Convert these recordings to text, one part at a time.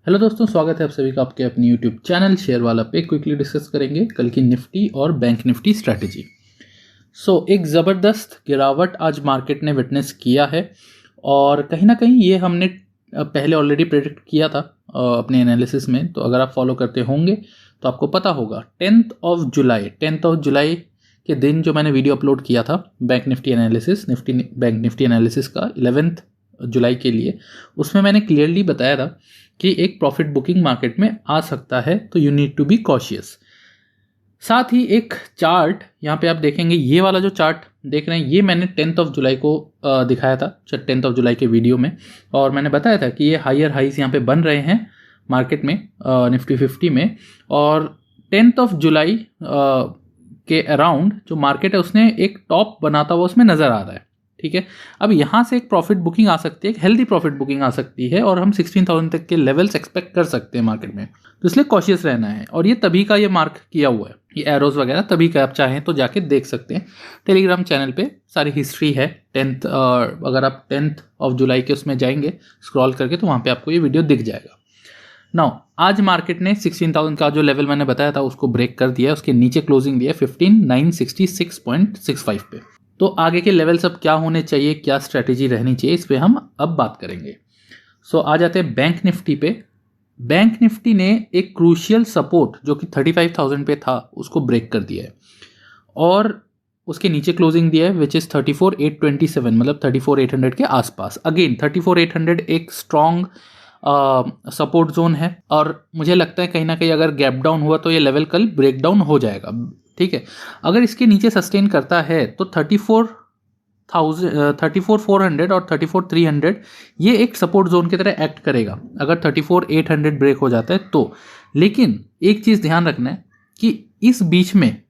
Hello दोस्तों, स्वागत है आप सभी का आपके अपनी यूट्यूब चैनल शेयर वाला पे। क्विकली डिस्कस करेंगे कल की निफ्टी और बैंक निफ्टी स्ट्रैटेजी। एक ज़बरदस्त गिरावट आज मार्केट ने विटनेस किया है और कहीं ना कहीं ये हमने पहले ऑलरेडी प्रेडिक्ट किया था अपने एनालिसिस में। तो अगर आप फॉलो करते होंगे तो आपको पता होगा 10th ऑफ जुलाई के दिन जो मैंने वीडियो अपलोड किया था bank Nifty analysis, bank Nifty analysis का 11th जुलाई के लिए, उसमें मैंने क्लियरली बताया था कि एक प्रॉफिट बुकिंग मार्केट में आ सकता है, तो you need to be cautious. साथ ही एक चार्ट यहाँ पे आप देखेंगे, ये वाला जो चार्ट देख रहे हैं ये मैंने 10th ऑफ जुलाई को दिखाया था 10th ऑफ जुलाई के वीडियो में, और मैंने बताया था कि ये हायर हाइज यहाँ पे बन रहे हैं मार्केट में निफ्टी 50 में, और 10th ऑफ जुलाई के अराउंड जो मार्केट है उसने एक टॉप बनाता हुआ उसमें नज़र आ रहा है। ठीक है, अब यहाँ से एक प्रॉफिट बुकिंग आ सकती है, एक हेल्दी प्रॉफिट बुकिंग आ सकती है, और हम 16,000 तक के लेवल्स एक्सपेक्ट कर सकते हैं मार्केट में। तो इसलिए कॉशियस रहना है, और ये तभी का ये मार्क किया हुआ है, ये एरोज वगैरह तभी का, आप चाहें तो जाके देख सकते हैं। टेलीग्राम चैनल पे सारी हिस्ट्री है 10th, अगर आप 10th ऑफ जुलाई के उसमें जाएंगे स्क्रॉल करके तो वहाँ पे आपको ये वीडियो दिख जाएगा। नाउ आज मार्केट ने 16,000 का जो लेवल मैंने बताया था उसको ब्रेक कर दिया है, उसके नीचे क्लोजिंग दिया 15,966.65 पे। तो आगे के लेवल्स अब क्या होने चाहिए, क्या स्ट्रैटेजी रहनी चाहिए, इस पे हम अब बात करेंगे। आ जाते हैं बैंक निफ्टी पे। बैंक निफ्टी ने एक क्रूशियल सपोर्ट जो कि 35,000 पे था उसको ब्रेक कर दिया है, और उसके नीचे क्लोजिंग दिया है विच इज़ 34,827, मतलब 34,800 के आसपास। अगेन 34,800 एक स्ट्रॉन्ग सपोर्ट जोन है, और मुझे लगता है कहीं ना कहीं अगर गैप डाउन हुआ तो ये लेवल कल ब्रेक डाउन हो जाएगा। ठीक है, अगर इसके नीचे सस्टेन करता है तो 34,400 और 34,300 ये एक सपोर्ट जोन की तरह एक्ट करेगा अगर 34,800 ब्रेक हो जाता है तो। लेकिन एक चीज़ ध्यान रखना है कि इस बीच में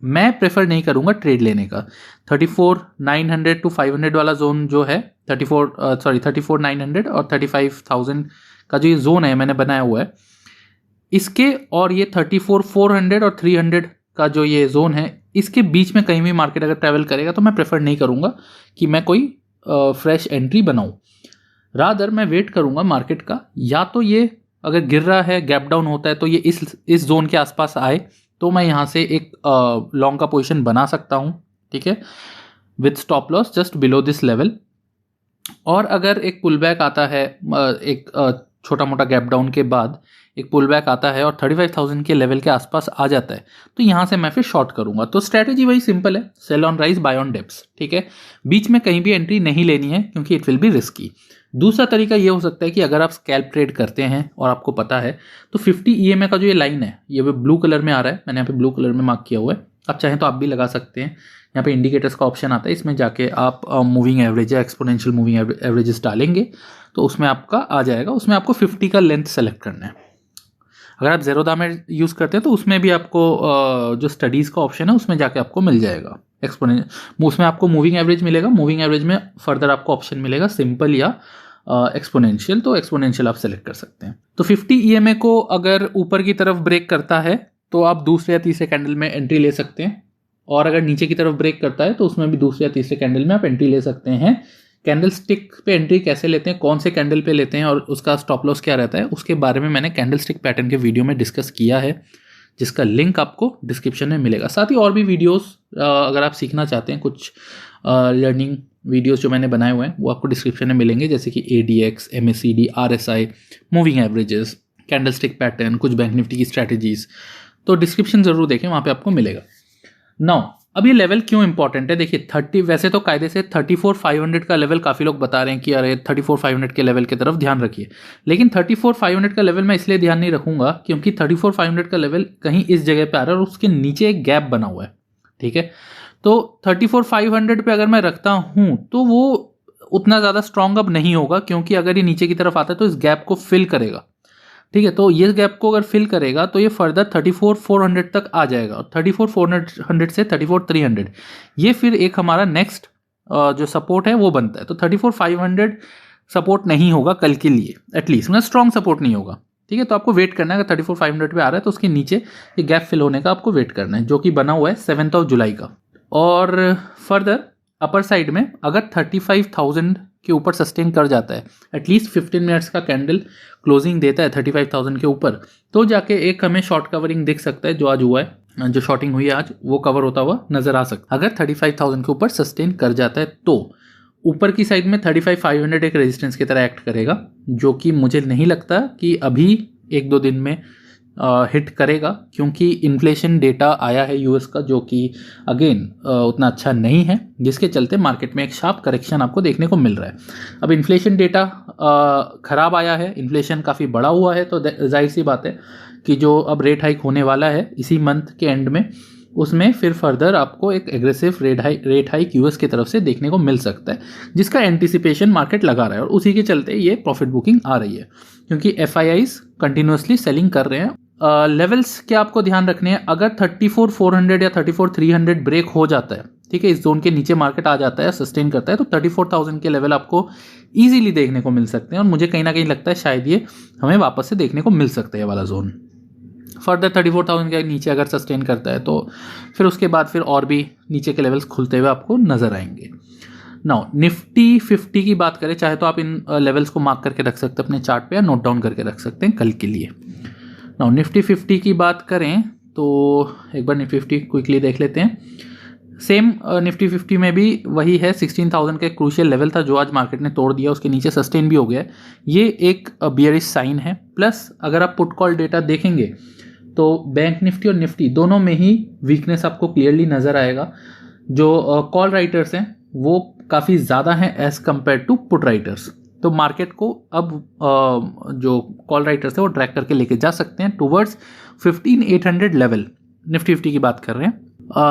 मैं प्रेफर नहीं करूंगा ट्रेड लेने का। 34,900 to 500 वाला जोन जो है 34,900 और 35,000 का जो ये जोन है मैंने बनाया हुआ है, इसके और ये 34,400 और 300 का जो ये जोन है, इसके बीच में कहीं भी मार्केट अगर ट्रैवल करेगा तो मैं प्रेफर नहीं करूंगा कि मैं कोई फ्रेश एंट्री बनाऊं। रादर मैं वेट करूंगा मार्केट का, या तो ये अगर गिर रहा है गैप डाउन होता है तो ये इस जोन के आसपास आए तो मैं यहाँ से एक लॉन्ग का पोजीशन बना सकता हूँ। ठीक है, with stop loss just below this level. और अगर एक पुल बैक आता है, एक छोटा मोटा गैप डाउन के बाद एक पुल बैक आता है और 35,000 के लेवल के आसपास आ जाता है तो यहाँ से मैं फिर शॉर्ट करूंगा। तो स्ट्रैटेजी वही सिंपल है, sell on rise buy on dips. ठीक है, बीच में कहीं भी एंट्री नहीं लेनी है क्योंकि इट विल बी रिस्की। दूसरा तरीका ये हो सकता है कि अगर आप स्कैल्प ट्रेड करते हैं और आपको पता है तो 50 EMA का जो ये लाइन है ये ब्लू कलर में आ रहा है, मैंने यहाँ पे ब्लू कलर में मार्क किया हुआ है, आप चाहें तो आप भी लगा सकते हैं। यहाँ पे इंडिकेटर्स का ऑप्शन आता है, इसमें जाके आप मूविंग एवरेज या एक्सपोनेंशियल मूविंग एवरेजेस डालेंगे तो उसमें आपका आ जाएगा। उसमें आपको 50 का लेंथ सेलेक्ट करना है। अगर आप ज़ेरोदा में यूज़ करते हैं तो उसमें भी आपको जो स्टडीज़ का ऑप्शन है उसमें जाके आपको मिल जाएगा उसमें आपको मूविंग एवरेज मिलेगा। मूविंग एवरेज में फर्दर आपको ऑप्शन मिलेगा सिंपल या एक्सपोनेंशियल, तो एक्सपोनेंशियल आप सेलेक्ट कर सकते हैं। तो 50 EMA को अगर ऊपर की तरफ ब्रेक करता है तो आप दूसरे या तीसरे कैंडल में एंट्री ले सकते हैं, और अगर नीचे की तरफ ब्रेक करता है तो उसमें भी दूसरे या तीसरे कैंडल में आप एंट्री ले सकते हैं। कैंडल स्टिक पे एंट्री कैसे लेते हैं, कौन से कैंडल पे लेते हैं और उसका स्टॉप लॉस क्या रहता है, उसके बारे में मैंने कैंडल स्टिक पैटर्न के वीडियो में डिस्कस किया है, जिसका लिंक आपको डिस्क्रिप्शन में मिलेगा। साथ ही और भी वीडियोस अगर आप सीखना चाहते हैं, कुछ लर्निंग वीडियोस जो मैंने बनाए हुए हैं वो आपको डिस्क्रिप्शन में मिलेंगे, जैसे कि ADX, MACD, RSI, moving averages, candle stick pattern, कुछ बैंक निफ्टी की स्ट्रैटेजीज। तो डिस्क्रिप्शन जरूर देखें, वहाँ पे आपको मिलेगा। नाउ अब ये लेवल क्यों इंपॉर्टेंट है, देखिए 30 वैसे तो कायदे से 34,500 का लेवल काफ़ी लोग बता रहे हैं कि अरे 34,500 के लेवल की तरफ ध्यान रखिए, लेकिन 34,500 का लेवल मैं इसलिए ध्यान नहीं रखूंगा क्योंकि 34,500 का लेवल कहीं इस जगह पे आ रहा है और उसके नीचे एक गैप बना हुआ है। ठीक है, तो 34,500 पे अगर मैं रखता हूँ तो वो उतना ज़्यादा स्ट्रॉन्ग अब नहीं होगा, क्योंकि अगर ये नीचे की तरफ आता है तो इस गैप को फिल करेगा। ठीक है, तो ये गैप को अगर फिल करेगा तो ये फर्दर 34,400 तक आ जाएगा, और 34,400 से 34,300 ये फिर एक हमारा नेक्स्ट जो सपोर्ट है वो बनता है। तो 34,500 सपोर्ट नहीं होगा कल के लिए, एटलीस्ट मतलब स्ट्रॉन्ग सपोर्ट नहीं होगा। ठीक है, तो आपको वेट करना है, अगर 34,500 पे आ रहा है तो उसके नीचे ये गैप फिल होने का आपको वेट करना है, जो कि बना हुआ है 7th ऑफ जुलाई का। और फर्दर अपर साइड में अगर 35,000 के ऊपर सस्टेन कर जाता है, एटलीस्ट 15 मिनट्स का कैंडल क्लोजिंग देता है 35,000 के ऊपर, तो जाके एक हमें शॉर्ट कवरिंग दिख सकता है, जो आज हुआ है, जो शॉर्टिंग हुई है आज वो कवर होता हुआ नजर आ सकता है। अगर 35,000 के ऊपर सस्टेन कर जाता है तो ऊपर की साइड में 35,500 एक रेजिस्टेंस की तरह एक्ट करेगा, जो कि मुझे नहीं लगता कि अभी 1-2 दिन में हिट करेगा, क्योंकि इन्फ्लेशन डेटा आया है यूएस का, जो कि अगेन उतना अच्छा नहीं है, जिसके चलते मार्केट में एक शार्प करेक्शन आपको देखने को मिल रहा है। अब इन्फ्लेशन डेटा खराब आया है, इन्फ्लेशन काफ़ी बड़ा हुआ है, तो जाहिर सी बात है कि जो अब रेट हाइक होने वाला है इसी मंथ के एंड में, उसमें फिर फर्दर आपको एक एग्रेसिव रेट हाइक यूएस की तरफ से देखने को मिल सकता है, जिसका एंटिसिपेशन मार्केट लगा रहा है, और उसी के चलते ये प्रॉफिट बुकिंग आ रही है, क्योंकि एफआईआईज कंटिन्यूसली सेलिंग कर रहे हैं। लेवल्स क्या आपको ध्यान रखने हैं, अगर 34,400 या 34,300 ब्रेक हो जाता है, ठीक है, इस जोन के नीचे मार्केट आ जाता है, सस्टेन करता है, तो 34,000 के लेवल आपको इजीली देखने को मिल सकते हैं, और मुझे कहीं ना कहीं लगता है शायद ये हमें वापस से देखने को मिल सकता है ये वाला जोन। फर्दर 34,000 के नीचे अगर सस्टेन करता है तो फिर उसके बाद फिर और भी नीचे के लेवल्स खुलते हुए आपको नजर आएंगे। नाउ निफ्टी 50 की बात करें, चाहे तो आप इन लेवल्स को मार्क करके रख सकते हैं अपने चार्ट पे, या नोट डाउन करके रख सकते हैं कल के लिए। नाउ निफ्टी 50 की बात करें तो एक बार निफ्टी 50 क्विकली देख लेते हैं। सेम निफ्टी 50 में भी वही है, 16,000 का क्रूशियल लेवल था जो आज मार्केट ने तोड़ दिया, उसके नीचे सस्टेन भी हो गया है, ये एक बियरिश साइन है। प्लस अगर आप पुट कॉल डेटा देखेंगे तो बैंक निफ्टी और निफ्टी दोनों में ही वीकनेस आपको क्लियरली नज़र आएगा। जो कॉल राइटर्स हैं वो काफ़ी ज़्यादा हैं as compare to put writers, तो मार्केट को अब जो कॉल राइटर्स है वो ट्रैक करके लेके जा सकते हैं टुवर्ड्स 15,800 लेवल। निफ्टी 50 की बात कर रहे हैं,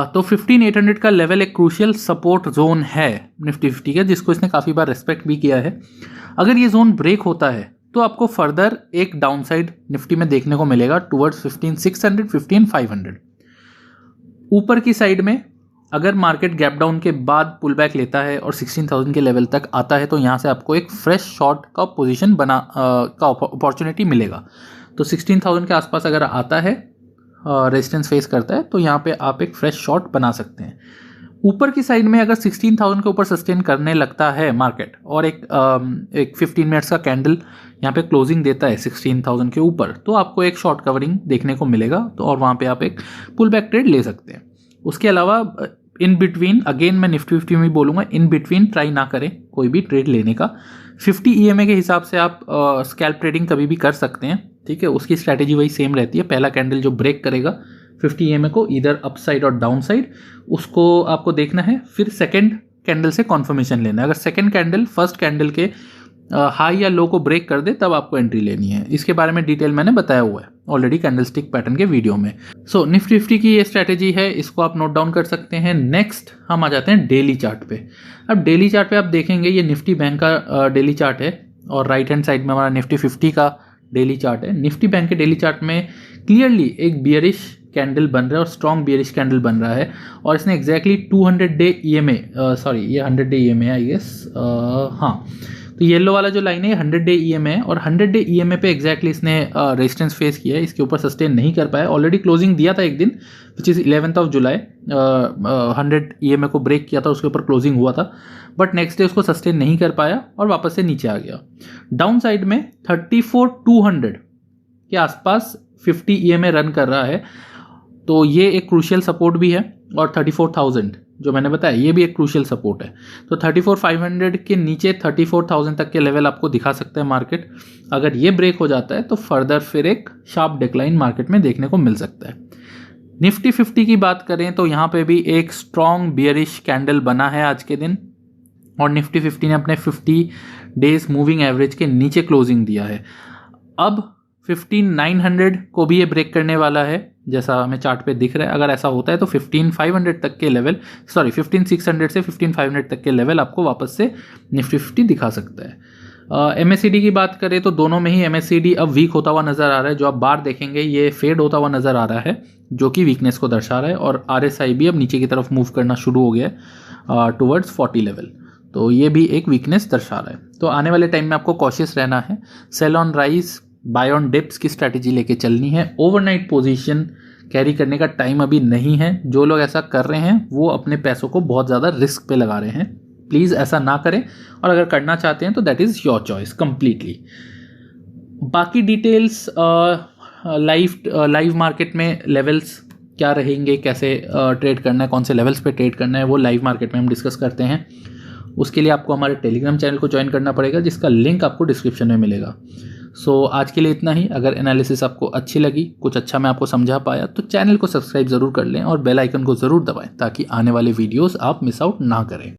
तो 15,800 का लेवल एक क्रूशियल सपोर्ट जोन है निफ्टी 50 का, जिसको इसने काफ़ी बार रेस्पेक्ट भी किया है। अगर ये जोन ब्रेक होता है तो आपको फर्दर एक डाउनसाइड निफ्टी में देखने को मिलेगा टुवर्ड्स 15,600 15,500। ऊपर की साइड में अगर मार्केट गैप डाउन के बाद पुल बैक लेता है और 16,000 के लेवल तक आता है, तो यहाँ से आपको एक फ्रेश शॉर्ट का पोजीशन का अपॉर्चुनिटी मिलेगा। तो 16,000 के आसपास अगर आता है, रेजिस्टेंस फेस करता है, तो यहाँ पे आप एक फ्रेश शॉर्ट बना सकते हैं। ऊपर की साइड में अगर 16,000 के ऊपर सस्टेन करने लगता है मार्केट, और एक 15 मिनट्स का कैंडल यहाँ पे क्लोजिंग देता है 16,000 के ऊपर, तो आपको एक शॉर्ट कवरिंग देखने को मिलेगा, तो और वहाँ पे आप एक पुल बैक ट्रेड ले सकते हैं। उसके अलावा इन बिटवीन, अगेन मैं निफ्टी 50 में बोलूँगा, इन बिटवीन ट्राई ना करें कोई भी ट्रेड लेने का। 50 EMA के हिसाब से आप स्कैल्प ट्रेडिंग कभी भी कर सकते हैं, ठीक है, उसकी स्ट्रैटेजी वही सेम रहती है। पहला कैंडल जो ब्रेक करेगा 50 EMA को, इधर अपसाइड और डाउन साइड, उसको आपको देखना है, फिर सेकेंड कैंडल से कॉन्फर्मेशन लेना है। अगर सेकेंड कैंडल फर्स्ट कैंडल के हाई या लो को ब्रेक कर दे तब आपको एंट्री लेनी है। इसके बारे में डिटेल मैंने बताया हुआ है ऑलरेडी कैंडलस्टिक पैटर्न के वीडियो में। सो निफ्टी 50 की ये स्ट्रैटेजी है, इसको आप नोट डाउन कर सकते हैं। नेक्स्ट हम आ जाते हैं डेली चार्ट पे। अब डेली चार्ट पे आप देखेंगे ये निफ्टी बैंक का डेली चार्ट है, और राइट हैंड साइड में हमारा निफ्टी 50 का डेली चार्ट है। निफ्टी बैंक के डेली चार्ट में क्लियरली एक बियरिश कैंडल बन रहा है, और स्ट्रॉन्ग बियरिश कैंडल बन रहा है, और इसने एग्जैक्टली 200 डे EMA, सॉरी ये 100 डे EMA है आई गेस, हाँ, तो येलो वाला जो लाइन है 100 डे EMA है, और 100 डे EMA पे एग्जैक्टली इसने रेजिस्टेंस फेस किया है, इसके ऊपर सस्टेन नहीं कर पाया। ऑलरेडी क्लोजिंग दिया था एक दिन, विच इज़ 11 जुलाई, 100 EMA को ब्रेक किया था, उसके ऊपर क्लोजिंग हुआ था, बट नेक्स्ट डे उसको सस्टेन नहीं कर पाया और वापस से नीचे आ गया। डाउन साइड में 34,200 के आसपास 50 EMA रन कर रहा है, तो ये एक क्रूशियल सपोर्ट भी है, और 34,000 जो मैंने बताया ये भी एक क्रूशियल सपोर्ट है। तो 34,500 के नीचे 34,000 तक के लेवल आपको दिखा सकता है मार्केट। अगर ये ब्रेक हो जाता है तो फर्दर फिर एक शार्प डिक्लाइन मार्केट में देखने को मिल सकता है। निफ्टी 50 की बात करें तो यहाँ पे भी एक स्ट्रॉन्ग बियरिश कैंडल बना है आज के दिन, और निफ्टी 50 ने अपने 50 डेज मूविंग एवरेज के नीचे क्लोजिंग दिया है। अब 15,900 को भी ये ब्रेक करने वाला है, जैसा हमें चार्ट पे दिख रहा है। अगर ऐसा होता है तो 15,500 तक के लेवल, सॉरी 15,600 से 15,500 तक के लेवल आपको वापस से निफ्टी 50 दिखा सकता है। MACD की बात करें तो दोनों में ही MACD अब वीक होता हुआ नज़र आ रहा है। जो आप बार देखेंगे ये फेड होता हुआ नज़र आ रहा है, जो कि वीकनेस को दर्शा रहा है, और RSI भी अब नीचे की तरफ मूव करना शुरू हो गया है टुवर्ड्स 40 लेवल, तो ये भी एक वीकनेस दर्शा रहा है। तो आने वाले टाइम में आपको कॉशियस रहना है, sell on rise buy on dips की स्ट्रैटेजी लेके चलनी है। ओवरनाइट पोजीशन कैरी करने का टाइम अभी नहीं है। जो लोग ऐसा कर रहे हैं वो अपने पैसों को बहुत ज़्यादा रिस्क पे लगा रहे हैं। प्लीज़ ऐसा ना करें, और अगर करना चाहते हैं तो that is your choice completely. बाकी डिटेल्स लाइव मार्केट में लेवल्स क्या रहेंगे, कैसे ट्रेड करना है, कौन से लेवल्स पे ट्रेड करना है, वो लाइव मार्केट में हम डिस्कस करते हैं। उसके लिए आपको हमारे टेलीग्राम चैनल को ज्वाइन करना पड़ेगा, जिसका लिंक आपको डिस्क्रिप्शन में मिलेगा। सो आज के लिए इतना ही। अगर एनालिसिस आपको अच्छी लगी, कुछ अच्छा मैं आपको समझा पाया, तो चैनल को सब्सक्राइब ज़रूर कर लें और बेल आइकन को ज़रूर दबाएं ताकि आने वाले वीडियोस आप मिस आउट ना करें।